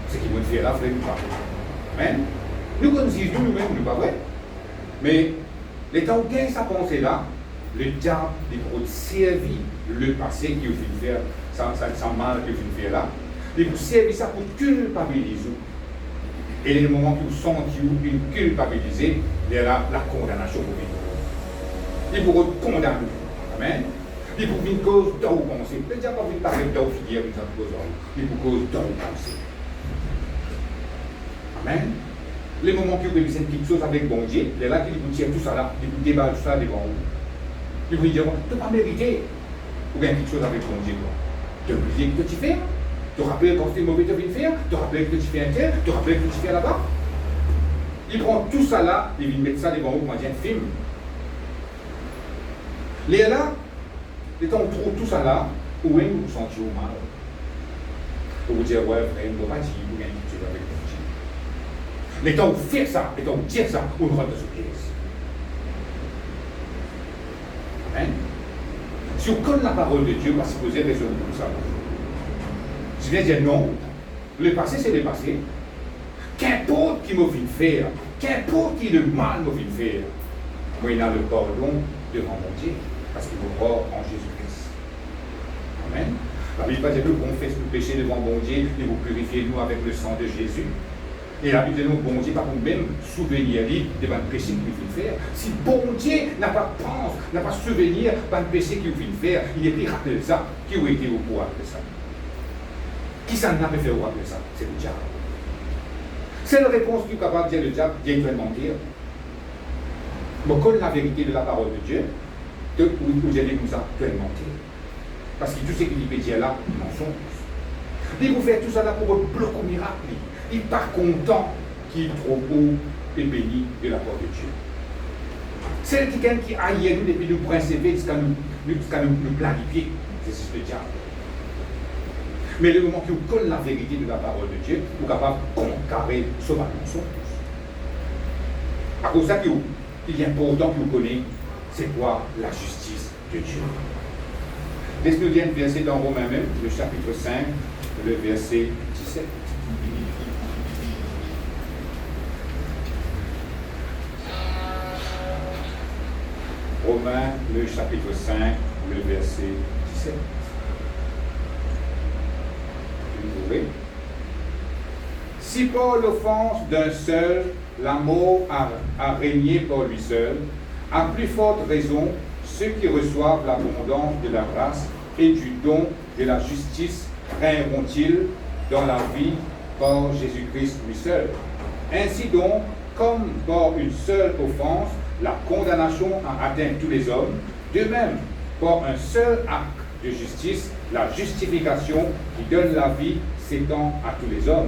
Ce qui vont faire là, frère, nous pas. Amen. Nous connaissons nous-mêmes, nous pas vrai. Mais, les temps où sa pensée là, le diable, il peut servir le passé qui a fait faire, ça mal qui a fait faire là. Il peut servir ça pour culpabiliser. Et les moments où vous sentez une culpabilité, il y a la condamnation pour vous. Il faut condamner. Amen. Il faut une cause d'où vous pensez. Le diable n'a pas envie de parler d'où figure, il faut cause d'où vous pensez. Amen. Les moments où vous avez une petite chose avec bon Dieu, il est là qu'il vous tire tout ça là, il vous débat tout ça devant vous. Il vous dit, tu n'as pas mérité. Ou bien quelque chose avec bon Dieu. Tu as oublié que tu fais. Tu te rappelles quand c'était mauvais, tu viens de faire. Tu te rappelles que tu fais un tel. Tu te rappelles que tu fais là-bas. Il prend tout ça là, il vient mettre ça devant vous comme un film. Les là, les temps où trouve tout ça là, où est-ce que vous vous sentez au mal? Pour vous dire, ouais, frère, il ne doit pas dire, vous gagnez quelque chose avec bon Dieu. Les temps où faire ça, les temps où dire ça, on rentre dans ce pièce. Amen. Si on connaît la parole de Dieu, on va se poser raisonner comme ça. Je viens dire non. Le passé, c'est le passé. Qu'importe qui m'a fait faire, qu'importe qui le mal m'a fait faire, moi, il a le pardon devant mon Dieu, parce qu'il est mort en Jésus-Christ. Amen. La Bible dit que nous confessons nos péchés devant mon Dieu et vous purifiez nous avec le sang de Jésus. Et la Bible dit, bon Dieu, pas pour même souvenir de mon péché qu'il fait faire. Si bon Dieu n'a pas pense, n'a pas souvenir de mon péché qu'il fait faire, il est pris rappeler ça. Qui aurait été au pouvoir de ça? Qui s'en a fait au pouvoir de ça? C'est le diable. C'est la réponse qui est capable de dire le diable, vient de mentir. Mais quand la vérité de la parole de Dieu, vous allez comme ça, tu vas mentir. Parce que tout ce qu'il peut dire là, mensonge. Il vous fait tout ça là pour bloquer au miracle. Il n'est pas content qu'il est trop haut et béni de la part de Dieu. C'est quelqu'un qui aille nous depuis nous principer jusqu'à nous planifier. C'est le diable. Mais le moment que vous connaissez la vérité de la parole de Dieu, vous êtes capable de contrecarrer ce mensonge. À cause de ça, il est important que vous connaissiez c'est quoi la justice de Dieu. Laisse-nous lire un verset dans Romains même, le chapitre 5, le verset 17. Romains, le chapitre 5, le verset 17. Vous trouvez? Si par l'offense d'un seul, la mort a régné par lui seul, à plus forte raison, ceux qui reçoivent l'abondance de la grâce et du don de la justice règneront-ils dans la vie par Jésus-Christ lui seul. Ainsi donc, comme par une seule offense, la condamnation a atteint tous les hommes, de même, par un seul acte de justice, la justification qui donne la vie s'étend à tous les hommes.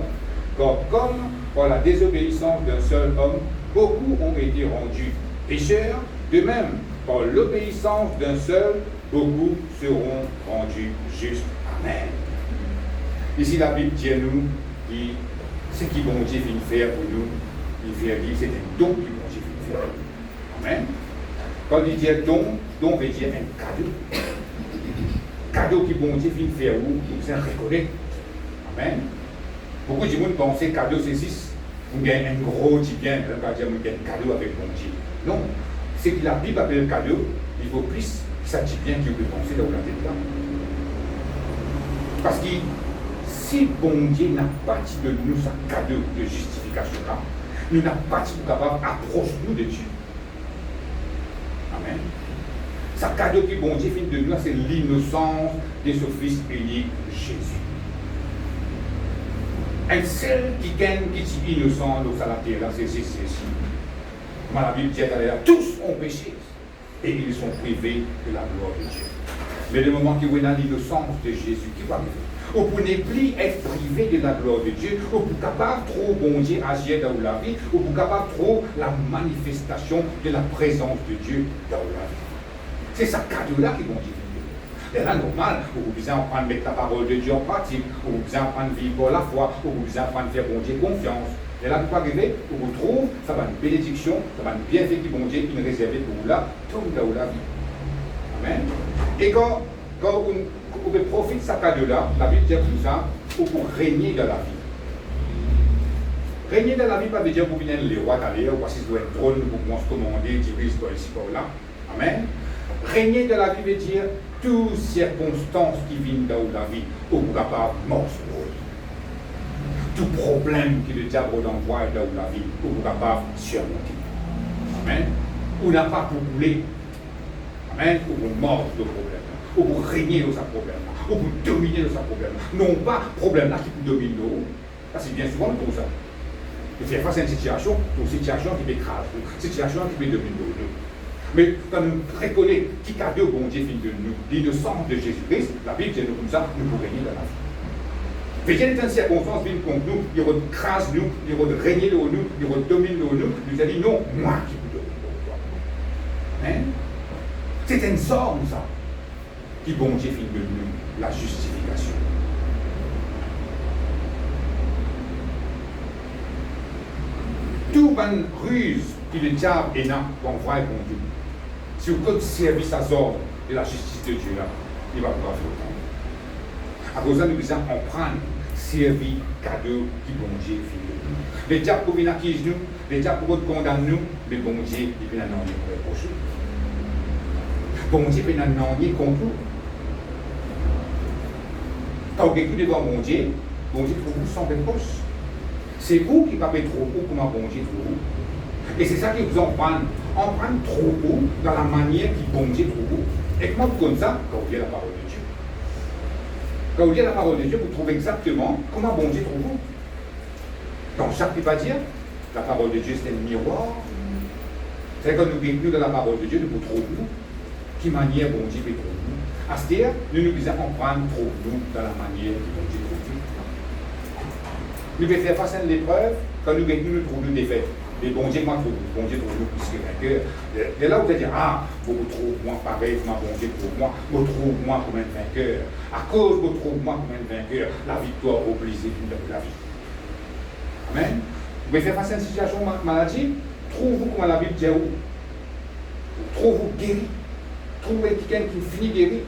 Car comme par la désobéissance d'un seul homme, beaucoup ont été rendus pécheurs, de même, par l'obéissance d'un seul, beaucoup seront rendus justes. Amen. Ici, la Bible dit à nous, ce qui bon Dieu vient faire pour nous, il vient dire, c'est un don qui bon Dieu vient faire. Amen. Quand il dit don veut dire un cadeau. Cadeau qui bon Dieu vient faire où, nous en reconnaître. Amen. Beaucoup de monde pensent que cadeau c'est 6. On gagne un gros bien, on va dire on gagne un cadeau avec bon Dieu. Non. Ce que la Bible appelle cadeau, il faut plus ça dit bien qu'il peut penser dans la tête là. Parce que si bon Dieu n'a pas dit de nous sa cadeau de justification là, nous n'avons pas été capables d'approcher nous de Dieu. Amen. Sa cadeau qui bon Dieu fait de nous, c'est l'innocence de son Fils unique Jésus. Un seul qui est innocent dans la terre, c'est ceci. Comme la Bible dit à l'heure, tous ont péché et ils sont privés de la gloire de Dieu. Mais le moment qui est dans l'innocence de Jésus, qui va arriver? Ou pour ne plus être privé de la gloire de Dieu, ou pour capable trop bon Dieu agir dans la vie, ou pour capable trop la manifestation de la présence de Dieu dans la vie. C'est ça cadeau-là qui bon Dieu. C'est là normal, vous pouvez apprendre à mettre la parole de Dieu en pratique, vous pouvez apprendre à vivre la foi, vous pouvez apprendre à faire bon Dieu confiance. Et là, vous pouvez arriver, vous vous trouvez, ça va une bénédiction, ça va une bienfait qui bon Dieu, une réservée pour vous là, tout dans la vie. Amen. Et quand profite de ce cadeau-là, la Bible dit tout ça, pour régner dans la vie. Régner dans la vie, pas veut dire pour venir les rois d'aller, ou parce qu'ils doivent être trône pour se commander, diriger ici, là. Amen. Régner dans la vie veut dire toutes circonstances qui viennent dans la vie, ou pour capable de mort sur l'autre. Tout problème que le diable envoie dans la vie, ou pour capable de surmonter. Amen. Ou n'a pas pour couler. Amen. Ou pour mordre le problème. Ou pour régner dans ce problème. Ou pour dominer dans ce problème. Non pas problème là qui peut dominer nous. Ça c'est bien souvent pour ça. Et faire face à une situation qui m'écrase, une situation qui peut dominer nous. Mais quand nous reconnaissons qui cadeau bon Dieu fait de nous, l'innocence de Jésus-Christ, la Bible dit nous comme ça, nous pouvons régner dans la vie. Mais il y a des circonstances qui contre nous, ils recrasent nous, ils régner dans nous, ils dominent dans nous, nous a dit non, moi qui peux dominer toi. Amen. C'est une somme ça, qui bon Dieu fait de nous, la justification. Tout une ruse que le diable est là pour envoyer contre Dieu. Si vous comptez servir sa ordre de la justice de Dieu là, il va pouvoir faire autant. À cause de ça, nous disons en prendre, servir, cadeau qui bon Dieu fait de nous. Le diable pour venir accuser nous, le diable pour condamner nous, mais bon Dieu il peut nous ennuyer pour les prochains. Bon Dieu peut nous ennuyer contre nous. Quand vous écoutez devant bon Dieu trouve vous sans réponse. C'est vous qui parlez trop haut comment bon Dieu trouve vous. Et c'est ça qui vous en prend trop haut dans la manière qui bon Dieu trouve vous. Et comment vous comme ça quand vous lisez la parole de Dieu. Quand vous lisez la parole de Dieu, vous trouvez exactement comment bon Dieu trouve vous. Donc chaque qui va dire, la parole de Dieu c'est un miroir. C'est quand nous vivons dans la parole de Dieu, nous vous trouvons qui manière bon Dieu peut trouver nous. À ce dire, nous disons en prendre trop nous dans la manière qui bon Dieu trouve nous. Nous devons faire face à l'épreuve quand nous trouvons des faits. Mais bon Dieu, moi, bon Dieu trouve nous plus que vainqueur. Et là, vous allez dire, ah, vous trouvez moi pareil, moi, bon Dieu trouve moi, vous trouvez moi comme un vainqueur. À cause vous trouvez moi comme un vainqueur, la victoire au plaisir de la vie. Amen. Vous pouvez faire face à une situation de maladie, trouvez-vous comme la Bible dit où. Trouvez-vous guéri. Trouvez quelqu'un qui finit guéri.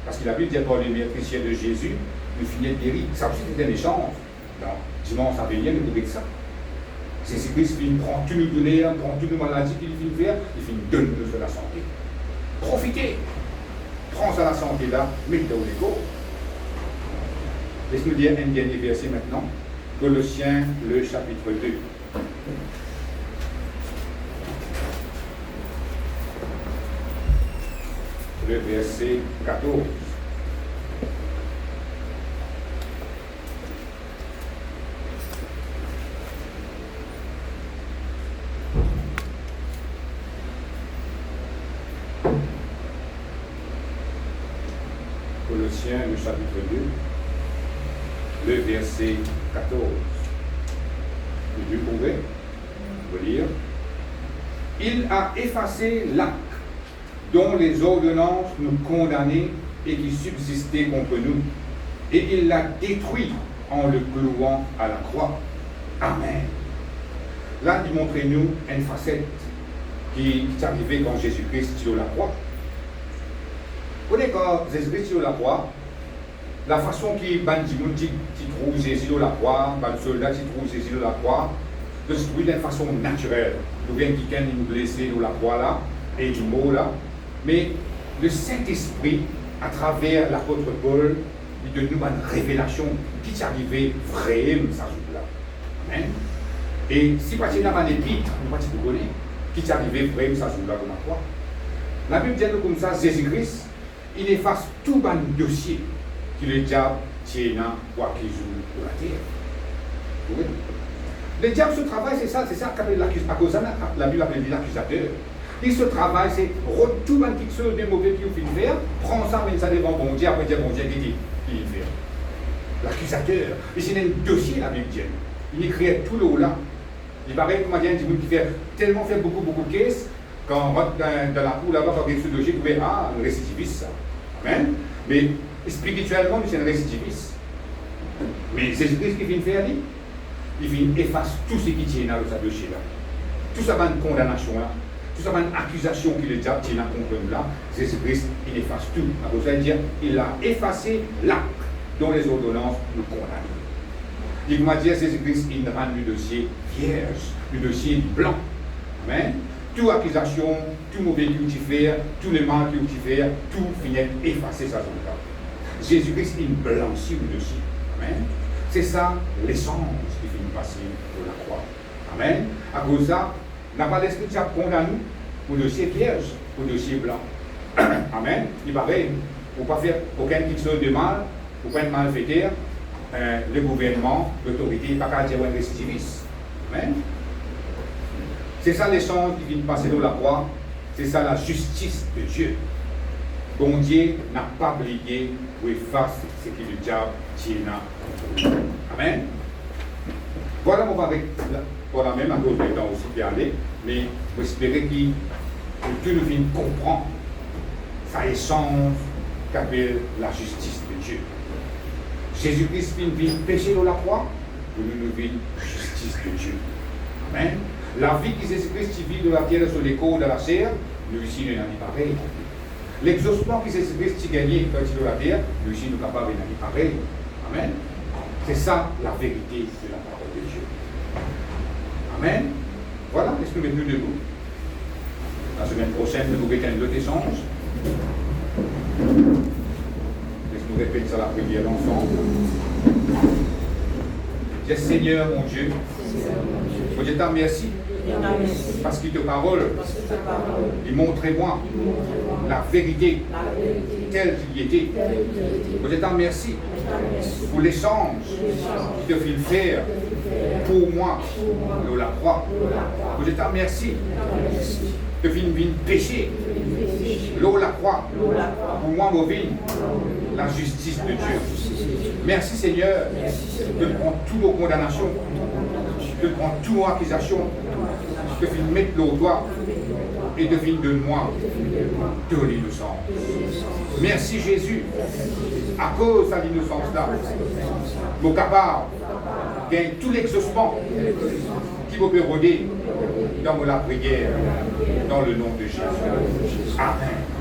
Parce que la Bible dit par les métriciens de Jésus, nous finissons guéri. Ça aussi, c'est un échange. Donc, dimanche à venir, nous pouvons ça. Jésus-Christ prend tous nos données, prend toutes nos maladies qu'il finit faire, il finit donne-nous de la santé. Profitez. Prends ça la santé là, mettez-le au l'égo. Laisse-nous dire un dernier verset maintenant. Colossiens, le chapitre 2. Le verset 14. Colossiens, le chapitre 2, le verset 14. Vous pouvez lire. Il a effacé l'acte dont les ordonnances nous condamnaient et qui subsistaient contre nous, et il l'a détruit en le clouant à la croix. Amen. Là, il montre-nous une facette qui est arrivée quand Jésus-Christ sur la croix. Vous voyez, quand Jésus-Christ sur la croix, la façon qui trouve Jésus sur la croix, le soldat qui trouve Jésus sur la croix, de se trouver d'une façon naturelle. Nous vient quelqu'un nous blesser sur la croix là, et du mot là. Mais le Saint-Esprit, à travers l'apôtre Paul, il donne nous une révélation qui est arrivée vraiment, ça joue là. Amen. Et si pas dans un épître, nous ne pouvons pas qui est arrivé vraiment, ça joue là comme la croix. La Bible dit comme ça, Jésus-Christ, il efface tout le dossier que le diable tient ou qui joue sur la terre. Oui. Le diable, ce travail, c'est ça qu'appelle l'accusateur. À cause de la Bible appelle l'accusateur. Et ce travail, c'est tout le petit chose de mauvais qui vous fait faire, prends ça, mais ça devant bon Dieu, après dire bon Dieu, qui fait. L'accusateur. Et c'est un dossier, la Bible dit. Il écrit tout le haut là. Il paraît comme un qui fait tellement fait beaucoup de caisses, quand on rentre dans la cour là-bas, quand il y a ce dossier, vous pouvez, ah, un récidiviste, ça. Amen. Mais spirituellement, c'est un récidiviste. Mais c'est ce qu'il vient faire, lui. Il vient effacer tout ce qui tient dans ce dossier là. Tout ça va une condamnation là. Tout ça, une accusation qu'il est déjà tirée contre nous là, Jésus-Christ, il efface tout. La cause de dire, il a effacé l'acte dont les ordonnances nous condamnent. Il m'a dit à Jésus-Christ, il rend le dossier vierge, le dossier blanc. Amen. Toute accusation, tout mauvais que tu fais, tout le mal que tu fais, tout finit effacé ça son cas. Jésus-Christ, il blanchit le dossier. Amen. C'est ça l'essence qui finit passer de la croix. Amen. À cause de ça, n'a pas l'esprit qui condamne nous pour le dossier vierge, pour le dossier blanc. Amen. Il paraît, pour ne pas faire aucun quelque chose de mal, pour ne pas être malfaiteur, le gouvernement, l'autorité, il n'y a pas qu'à dire un récidiviste. Amen. C'est ça l'essence qui vient passer de la croix. C'est ça la justice de Dieu. Bon Dieu n'a pas oublié ou efface ce que le diable tient. Amen. Voilà mon pari. Voilà même à cause du temps aussi bien aller, mais j'espère que Dieu nous vient comprendre sa essence qu'appelle la justice de Dieu. Jésus-Christ vient pécher dans la croix, pour nous vient justice de Dieu. Amen. La vie que Jésus-Christ vit de la terre sur les côtes de la chair, nous ici nous n'en est pareil. L'exaucement que Jésus-Christ a gagné quand il est sur la terre, nous ici nous sommes capables d'en être pareil. Amen. C'est ça la vérité de la parole de Dieu. Amen. Voilà, est-ce que nous mettons debout? La semaine prochaine, nous retenons l'autre échange. Laisse-nous répéter ça la prière ensemble. Dis Seigneur mon Dieu, je te remercie parce que ta parole, il montre-moi la vérité telle qu'il y était. Je te remercie pour l'échange qui te fit faire pour moi de la croix. Je te remercie de venir pécher l'eau la croix pour moi nos vies, la justice de Dieu. Merci Seigneur de prendre toutes nos condamnations, de prendre toutes nos accusations, de venir mettre l'eau toi et de venir de moi de l'innocence. Merci Jésus, à cause de l'innocence là, nous capables de gagner tout l'exaucement qui vous peut rôder dans la prière, dans le nom de Jésus. Amen.